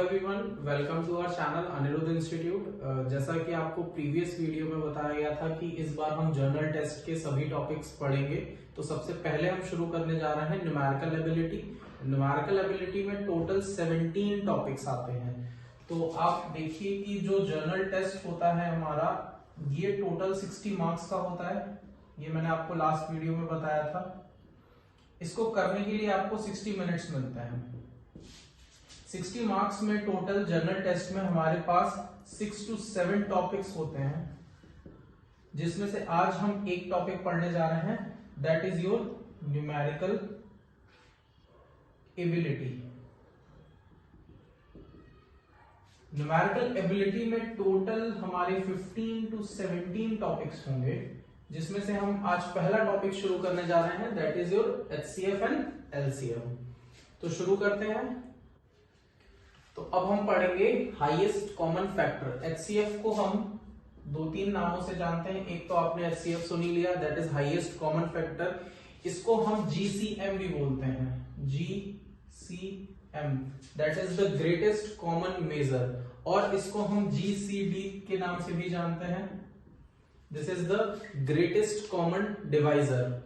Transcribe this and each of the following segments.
Everyone, welcome to our channel Aniruddha institute. जैसा कि आपको प्रीवियस वीडियो में बताया गया था कि इस बार हम जर्नल टेस्ट के सभी टॉपिक्स पढ़ेंगे। तो सबसे पहले हम शुरू करने जा रहे हैं न्यूमेरिकल एबिलिटी। न्यूमेरिकल एबिलिटी में टोटल 17 टॉपिक्स आते हैं। तो आप देखिए कि जो जर्नल टेस्ट होता है हमारा, ये टोटल 60 मार्क्स का होता है। ये मैंने आपको लास्ट वीडियो में बताया था। इसको करने के लिए आपको 60 मिनट्स मिलते हैं। 60 मार्क्स में टोटल जर्नल टेस्ट में हमारे पास 6 to 7 टॉपिक्स होते हैं, जिसमें से आज हम एक टॉपिक पढ़ने जा रहे हैं, that is your numerical ability. Numerical ability में टोटल हमारे 15 to 17 टॉपिक्स होंगे, जिसमें से हम आज पहला टॉपिक शुरू करने जा रहे हैं, that is your HCF and LCM। तो शुरू करते हैं। तो अब हम पढ़ेंगे हाईएस्ट कॉमन फैक्टर। HCF को हम 2-3 नामों से जानते हैं। एक तो आपने HCF सुन ही लिया, that is highest common factor. इसको हम GCM भी बोलते हैं, GCM, that is the greatest common measure. और इसको हम GCD के नाम से भी जानते हैं, this is the greatest common divisor.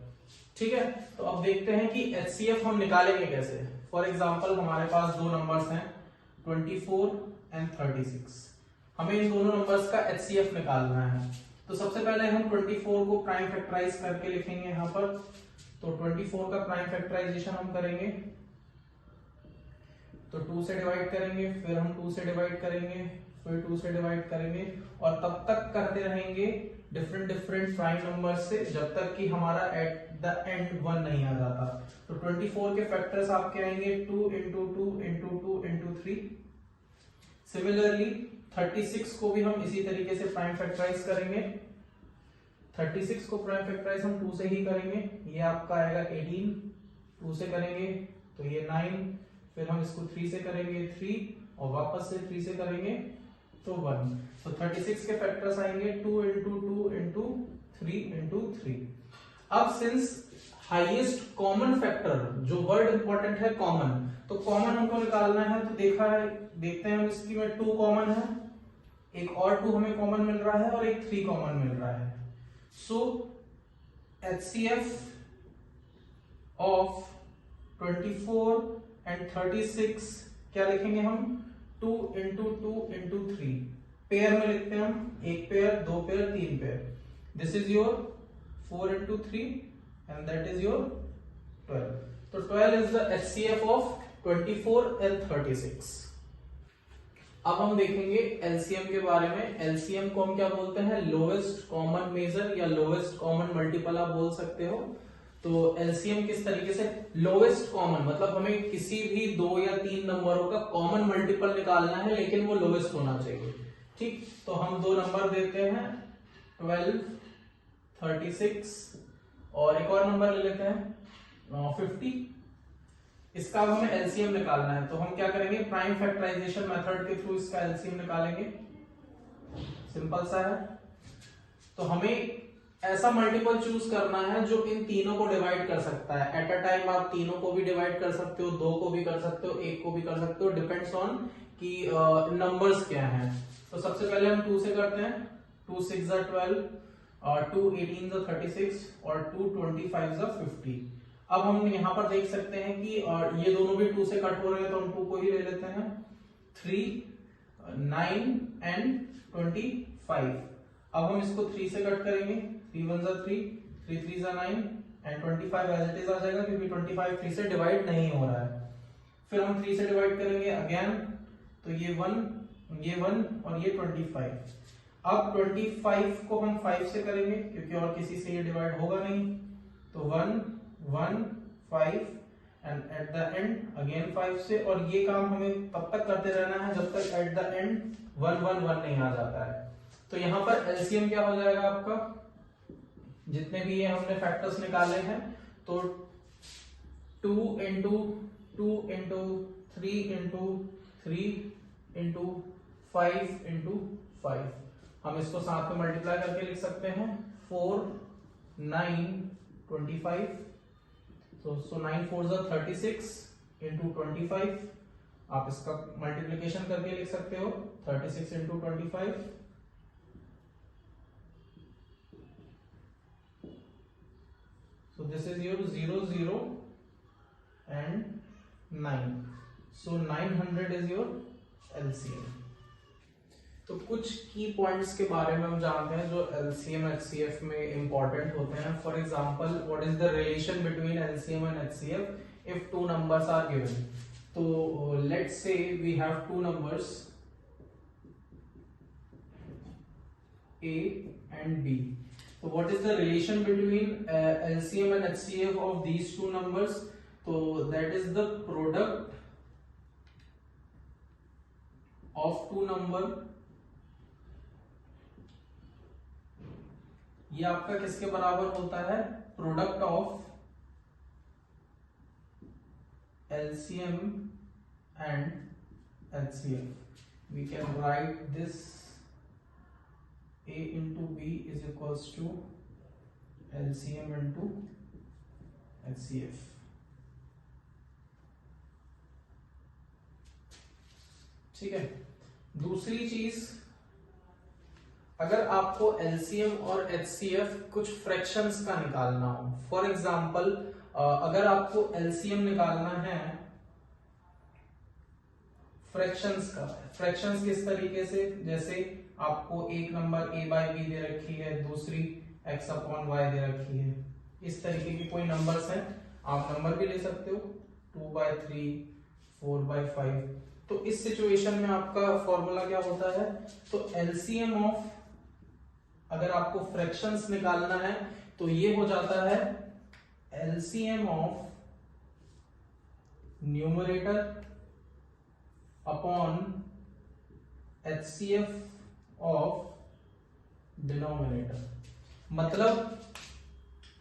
ठीक है, तो अब देखते हैं कि HCF हम निकालेंगे कैसे। फॉर एग्जाम्पल हमारे पास दो नंबर्स हैं 24 एंड 36। हमें इन दोनों नंबर्स का HCF निकालना है। तो सबसे पहले हम 24 को प्राइम फैक्टराइज करके लिखेंगे यहाँ पर। तो 24 का प्राइम फैक्टराइजेशन हम करेंगे, तो 2 से डिवाइड करेंगे, फिर हम 2 से डिवाइड करेंगे, फिर 2 से डिवाइड करेंगे, और तब तक करते रहेंगे डिफरेंट प्राइम नंबर से, जब तक कि हमारा एट द एंड 1 नहीं आ जाता। तो 24 के फैक्टर्स आपके आएंगे 2 into 2 into 2 into 3। सिमिलरली 36 को भी हम इसी तरीके से प्राइम फैक्टराइज करेंगे। 36 को प्राइम फैक्टराइज हम 2 से ही करेंगे, ये आपका आएगा 18। 2 से करेंगे तो ये 9, फिर हम इसको 3 से करेंगे 3, और वापस से 3 से करेंगे तो 1। तो 36 के फैक्टर्स आएंगे 2 into 2 into 3 into 3। अब सिंस हाईएस्ट कॉमन फैक्टर, जो वर्ड इंपॉर्टेंट है कॉमन, तो कॉमन हमको निकालना है। तो देखते हैं हम इसकी में 2 कॉमन है, एक और 2 हमें कॉमन मिल रहा है, और एक 3 कॉमन मिल रहा है। सो HCF ऑफ 24 एंड 36 क्या लिखेंगे हम, 2 into 2 into 3। पेयर में लिखते हैं हम, एक pair, 2 pair, 3 pair. This is your 4 into 3 and that is your 12। तो 12 is the HCF of 24 and 36। अब हम देखेंगे LCM के बारे में। LCM को हम क्या बोलते हैं, लोवेस्ट कॉमन मेजर या लोवेस्ट कॉमन मल्टीपल आप बोल सकते हो। तो LCM किस तरीके से, लोवेस्ट कॉमन मतलब हमें किसी भी 2 या 3 नंबरों का कॉमन मल्टीपल निकालना है, लेकिन वो लोवेस्ट होना चाहिए। ठीक, तो हम 2 नंबर देते हैं 12, 36, और एक और नंबर ले लेते हैं 50। इसका अब हमें LCM निकालना है। तो हम क्या करेंगे, प्राइम फैक्टराइजेशन मेथड के थ्रू इसका LCM निकालेंगे। सिंपल सा है। तो हमें ऐसा मल्टीपल चूज करना है जो इन तीनों को डिवाइड कर सकता है। एट अ टाइम आप तीनों को भी डिवाइड कर सकते हो, 2 को भी कर सकते हो, 1 को भी कर सकते हो, डिपेंड्स ऑन कि नंबर्स क्या हैं। तो सबसे पहले हम 2 से करते हैं। 2 6 12, और 2 18 36, और 2 25 50। अब हम यहाँ पर देख सकते हैं कि और ये दोनों भी 2 से कट हो रहे हैं, तो हम 2 को ही ले लेते हैं। 3 9 एंड 25। अब हम इसको 3 से कट करेंगे, 3 1 3, 3 3 9, एंड 25 एज इट इज आ जाएगा, क्योंकि 25 3 से डिवाइड नहीं हो रहा है। फिर हम 3 से डिवाइड करेंगे अगेन, तो ये 1 और ये 25। अब 25 को हम 5 से करेंगे, क्योंकि और किसी से ये डिवाइड होगा नहीं। तो 1 1 5, and at the end again 5 से, और ये काम हमें तब तक करते रहना है जब तक एट द एंड 1 1 1 नहीं आ जाता है। तो यहाँ पर LCM क्या हो जाएगा आपका, जितने भी ये हमने फैक्टर्स निकाले हैं, तो 2 into 2 into 3 into 3 into 5 into 5। हम इसको साथ में मल्टीप्लाई करके लिख सकते हैं। 4 9 25, so 9 4s are 36 into 25, आप इसका मल्टीप्लिकेशन करके लिख सकते हो 36 into 25, so this is your 0 0 and 9, so 900 is your LCM। तो कुछ की पॉइंट्स के बारे में हम जानते हैं जो LCM HCF में इंपॉर्टेंट होते हैं। For example, what is the relation between LCM and HCF if two numbers are given. तो let's say we have two numbers A and B। So what is the relation between LCM and HCF of these two numbers? So that is the product of two number। ये आपका किसके बराबर होता है? Product of LCM and HCF। We can write this A into B is equals to LCM into HCF। ठीक है। दूसरी चीज, अगर आपको LCM और HCF कुछ फ्रैक्शंस का निकालना हो, फॉर एग्जांपल अगर आपको LCM निकालना है फ्रैक्शंस का, फ्रैक्शंस किस तरीके से, जैसे आपको एक नंबर A by B दे रखी है, दूसरी x upon y दे रखी है, इस तरीके के कोई नंबर्स हैं, आप नंबर भी ले सकते हो 2 by 3, 4 by 5। तो इस सिचुएशन में आपका फॉर्मूला क्या होता है? तो LCM ऑफ, अगर आपको फ्रैक्शंस निकालना है तो ये हो जाता है LCM of numerator upon HCF of denominator. मतलब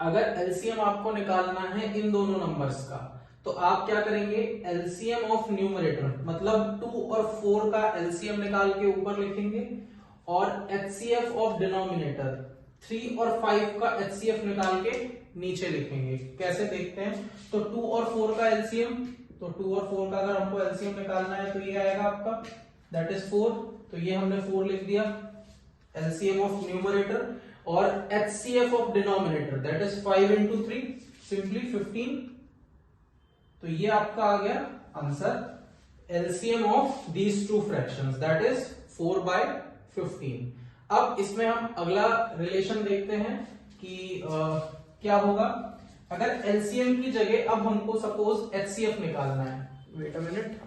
अगर LCM आपको निकालना है इन दोनों नंबर्स का, तो आप क्या करेंगे? LCM ऑफ न्यूमरेटर मतलब 2 और 4 का LCM निकाल के ऊपर लिखेंगे, और HCF ऑफ डिनोमिनेटर 3 और 5 का HCF निकाल के नीचे लिखेंगे। कैसे देखते हैं? तो 2 और 4 का LCM, तो 2 और 4 का अगर हमको LCM निकालना है तो ये आएगा आपका, दैट इज 4, तो ये हमने 4 लिख दिया LCM ऑफ न्यूमरेटर, और HCF of denominator that is 5 into 3 simply 15। तो ये आपका आ गया answer LCM of these two fractions that is 4 by 15। अब इसमें हम अगला रिलेशन देखते हैं कि क्या होगा अगर LCM की जगह अब हमको सपोज HCF निकालना है। वेट अ मिनट,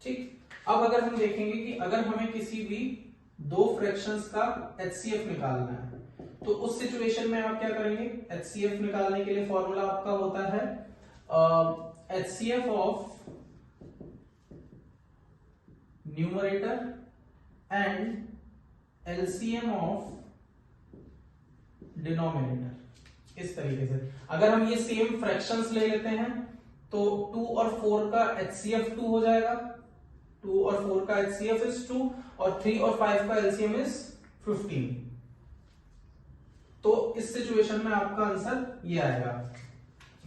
ठीक। अब अगर हम देखेंगे कि अगर हमें किसी भी दो फ्रैक्शंस का HCF निकालना है, तो उस सिचुएशन में आप क्या करेंगे? HCF निकालने के लिए फॉर्मूला आपका होता है HCF of numerator and LCM of denominator. इस तरीके से अगर हम ये सेम फ्रैक्शंस ले लेते हैं तो 2 और 4 का HCF 2 हो जाएगा, 2 और 4 का HCF is 2, और 3 और 5 का LCM is 15। तो इस सिचुएशन में आपका आंसर ये आएगा।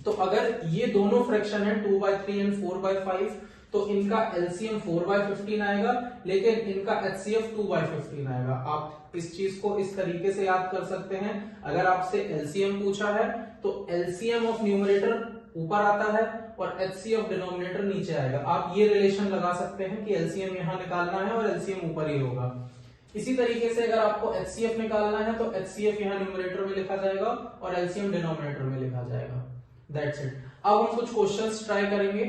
तो अगर ये दोनों फ्रैक्शन है 2 by 3 एंड 4 by 5, तो इनका LCM 4 by 15 आएगा, लेकिन इनका HCF 2 by 15 आएगा। आप इस चीज को इस तरीके से याद कर सकते हैं। अगर आपसे LCM पूछा है तो LCM ऑफ न्यूमरेटर ऊपर आता है और HCF ऑफ डिनोमिनेटर नीचे आएगा। आप ये रिलेशन लगा सकते हैं कि LCM यहां निकालना है और LCM ऊपर ही होगा। इसी तरीके से अगर आपको HCF निकालना है तो HCF यहां न्यूमरेटर में लिखा जाएगा और LCM डिनोमिनेटर में लिखा जाएगा। That's it. अब हम कुछ क्वेश्चंस ट्राई करेंगे।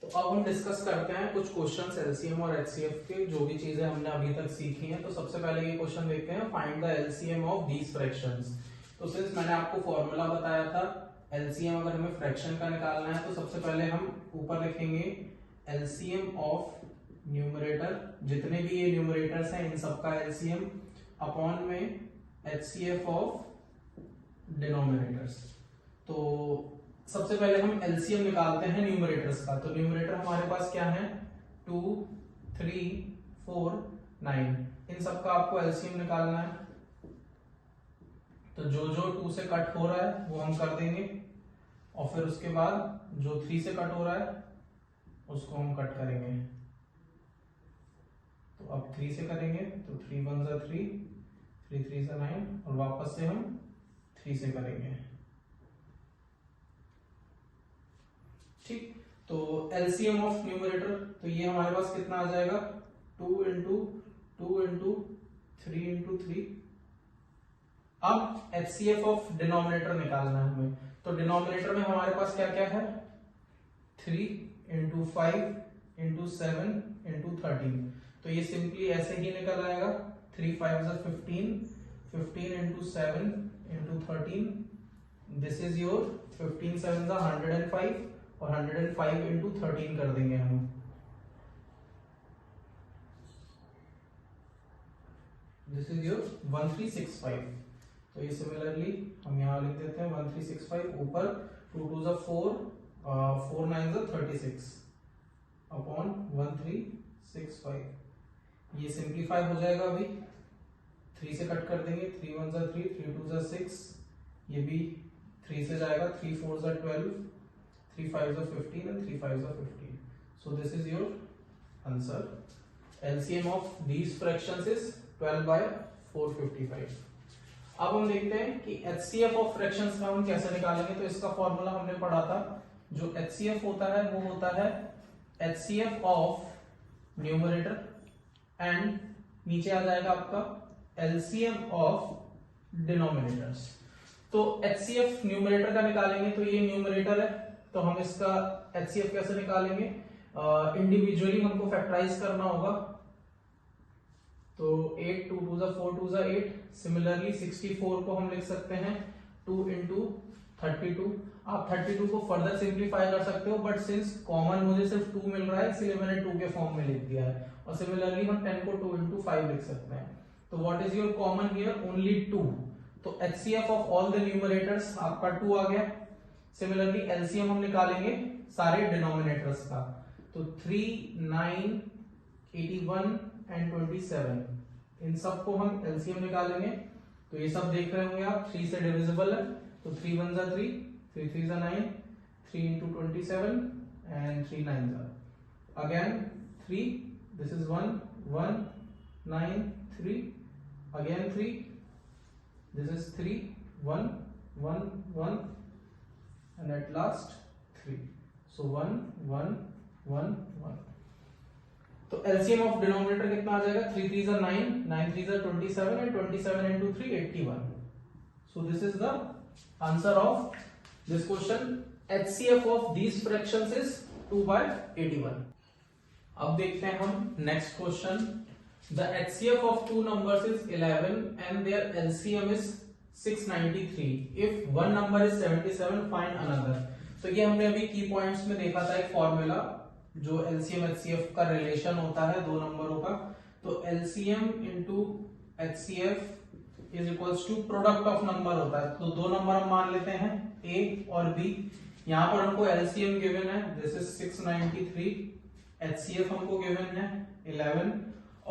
तो अब हम डिस्कस करते हैं कुछ क्वेश्चंस LCM और HCF के, जो भी चीजें हमने अभी तक सीखी हैं। तो सबसे पहले ये क्वेश्चन देखते हैं, find the LCM of these fractions. तो सिंस मैंने आपको फॉर्मूला बताया था LCM अगर हमें फ्रैक्शन का निकालना है तो सबसे पहले हम ऊपर लिखेंगे LCM ऑफ न्यूमरेटर, जितने भी ये न्यूमरेटर्स हैं इन सबका LCM, अपॉन में HCF ऑफ डिनोमिनेटर्स। तो सबसे पहले हम LCM निकालते हैं न्यूमरेटर्स का। तो न्यूमरेटर हमारे पास क्या है? 2, 3, 4, 9। इन सब का आपको एलसीएम निकालना है। तो जो जो 2 से कट हो रहा है वो हम कर देंगे, और फिर उसके बाद जो 3 से कट हो रहा है उसको हम कट करेंगे। तो अब 3 से करेंगे तो 3 1 जा 3, 3 3 जा 9, और वापस से हम 3 से करेंगे। ठीक, तो एलसीएम ऑफ न्यूमरेटर, तो ये हमारे पास कितना आ जाएगा, 2 इंटू 2 इंटू 3 इंटू 3। अब एचसीएफ ऑफ डिनोमिनेटर निकालना है हमें। तो डिनोमिनेटर में हमारे पास क्या क्या है, 3 इंटू 5 इंटू 7 इंटू 13। तो ये सिंपली ऐसे ही निकल आएगा, 3 5 जा 15, 15 into 7 into 13, this is your 15 7 जा 105, और 105 इंटू 13 कर देंगे हम। This is your 1365। तो ये सिमिलरली हम यहाँ लिख देते हैं 1365, ऊपर 2 2 जा 4, 4 9 जा 36 अपॉन 1365। ये सिंप्लीफाई हो जाएगा, अभी 3 से कट कर देंगे, 3 1 जा 3, 3 2 जा 6, ये भी 3 से जाएगा, 3 4 जा 12, 3 5 जा 15 and 3 5 जा 15. So this is your answer. LCM of these fractions is 12 by 455. अब हम देखते हैं कि HCF of fractions का हम कैसे निकालेंगे। तो इसका फॉर्मूला हमने पढ़ा था, जो HCF होता है वो होता है HCF of न्यूमरेटर एंड नीचे आ जाएगा आपका LCM of डिनोमिनेटर्स। तो HCF न्यूमरेटर का निकालेंगे, तो ये न्यूमरेटर है, तो हम इसका HCF कैसे निकालेंगे, इंडिविजुअली हमको फैक्टराइज करना होगा। तो 8 2 2 जा 4 2 जा 8, सिमिलरली 64 को हम लिख सकते हैं 2 इंटू 32। आप 32 को फर्दर सिंप्लीफाई कर सकते हो, बट सिंस कॉमन मुझे सिर्फ 2 मिल रहा है इसलिए मैंने 2 के फॉर्म में लिख दिया है। और सिमिलरली हम 10 को 2 इंटू 5 लिख सकते हैं। तो what is your common here, only 2। तो HCF of all the numerators आपका 2 आ गया। सिमिलरली एलसीएम हम निकालेंगे सारे डिनोमिनेटर्स का। तो 3 9 81 एंड 27, इन सब को हम एलसीएम निकालेंगे। तो ये सब देख रहे होंगे आप, 3 से डिविजिबल है, तो 3 1 जा 3, 3 3 जा 9, 3 इंटू 27 एंड 3 9 जा again 3, this is 1 1 9 3, again 3, this is 3 1 1 1 and at last 3, so 1 1 1 1। तो LCM ऑफ डिनोमिनेटर कितना आ जाएगा, 3 3 जा 9, 9 3 जा 27 and 27 into 3 81। so this is the answer of this question। HCF of these fractions is 2 by 81। अब देखते हैं हम next question. The HCF of two numbers is 11 and their LCM is 693. If one number is 77, find another. तो ये हमने अभी की points में देखा था एक फॉर्मूला, जो LCM HCF का रिलेशन होता है दो नंबरों का। तो LCM into HCF is equals to product of number होता है। तो दो नंबर हम मान लेते हैं A और B। यहाँ पर हमको LCM गिवन है, दिस इज 693, HCF हमको गिवन है 11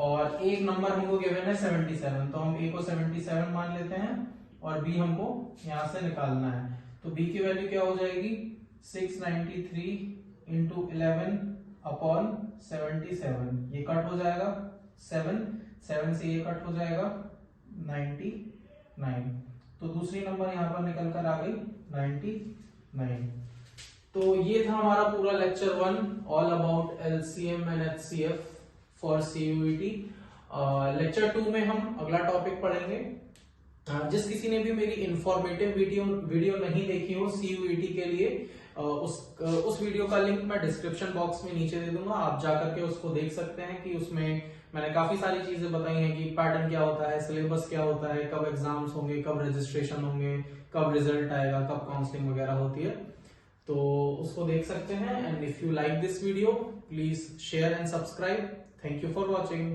और एक नंबर हमको गिवन है 77। तो हम A को 77 मान लेते हैं और B हमको यहां से निकालना है। तो B की वैल्यू क्या हो जाएगी, 693 इंटू 11 अपॉन 77, ये कट हो जाएगा 7 7 से ये कट हो जाएगा 99। तो दूसरी नंबर यहां पर निकल कर आ गई 99। तो ये था हमारा पूरा lecture 1 all about LCM and HCF for CUET। Lecture 2 में हम अगला टॉपिक पढ़ेंगे। जिस किसी ने भी मेरी इंफॉर्मेटिव वीडियो नहीं देखी हो CUET के लिए, उस वीडियो का लिंक मैं डिस्क्रिप्शन बॉक्स में नीचे दे दूंगा, आप जाकर के उसको देख सकते हैं कि उसमें मैंने काफी सारी चीजें बताई हैं कि पैटर्न क्या होता है, सिलेबस क्या होता है, कब एग्जाम्स होंगे, कब रजिस्ट्रेशन होंगे, कब रिजल्ट आएगा, कब काउंसलिंग वगैरह होती है। तो उसको देख सकते हैं। And if you like this video please share and subscribe. Thank you for watching.